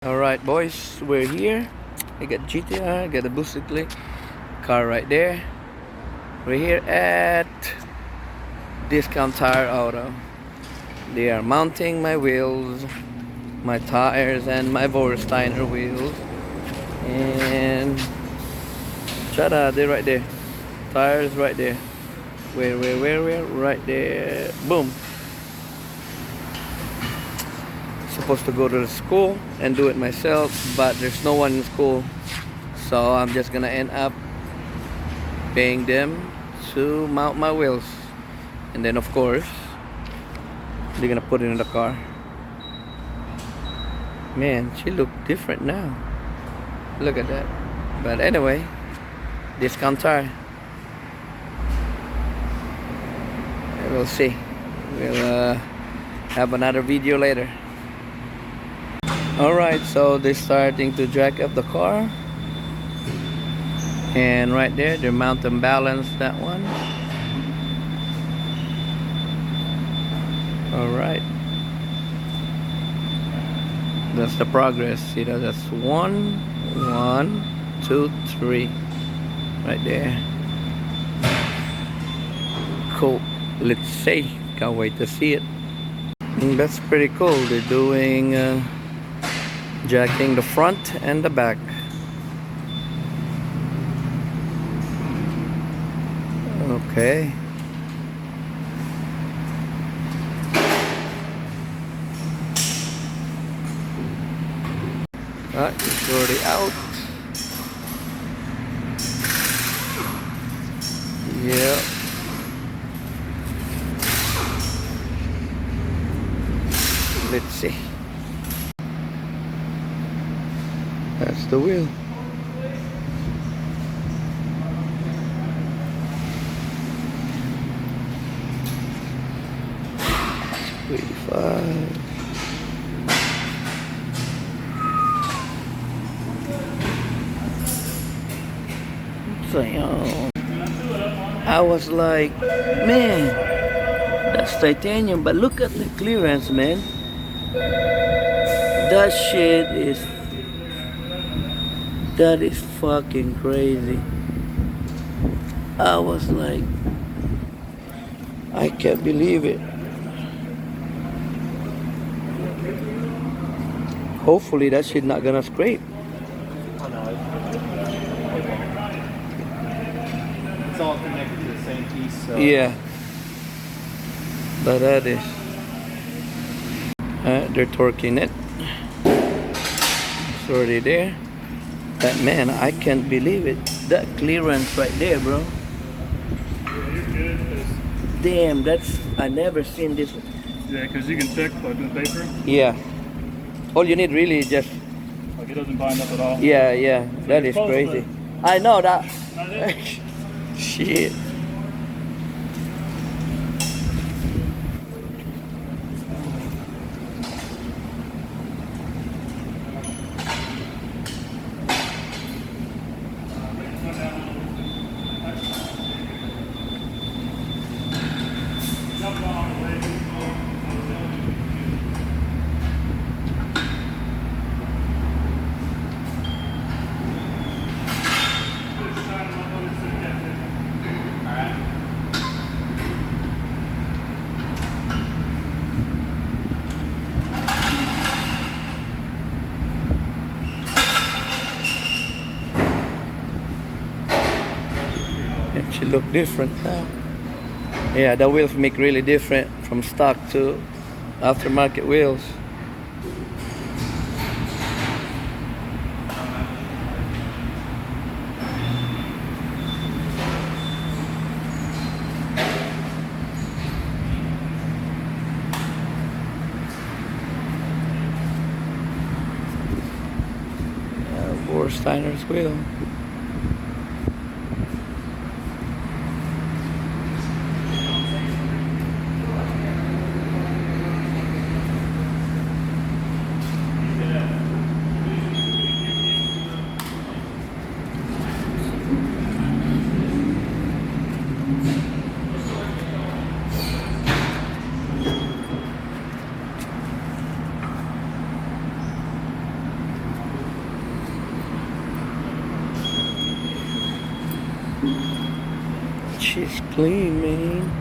Alright boys, we're here. I got GTR, got a Busikli car right there. We're here at Discount Tire Auto. They are mounting my wheels, my tires, and my Vorsteiner wheels. And ta-da, they're right there. Tires right there. Where? Right there. Boom. Supposed to go to the school and do it myself, but there's no one in school, so I'm just gonna end up paying them to mount my wheels, and then of course they're gonna put it in the car. Man, she look different now. Look at that. But anyway, Discount Tire. We'll see. We'll have another video later. Alright, so they're starting to jack up the car, and right there they're mount and balance that one. Alright, that's the progress. See that? That's one, two, three right there. Cool. Let's see. Can't wait to see it. That's pretty cool. They're doing jacking the front and the back. Okay. It's already out. Yeah. Let's see. That's the wheel. R35. So, I was like, man, that's titanium, but look at the clearance, man. That is fucking crazy. I was like, I can't believe it. Hopefully that shit not gonna scrape. It's all connected to the same piece, so. Yeah. But that is. They're torquing it. It's already there. But man, I can't believe it. That clearance right there, bro. Damn, I never seen this. Yeah, because you can check by doing paper. Yeah. All you need really is just. Like it doesn't bind up at all. Yeah. So That is crazy. I know that. Shit. It should look different now. Yeah, the wheels make really different from stock to aftermarket wheels. Vorsteiner's wheel. She's clean, man.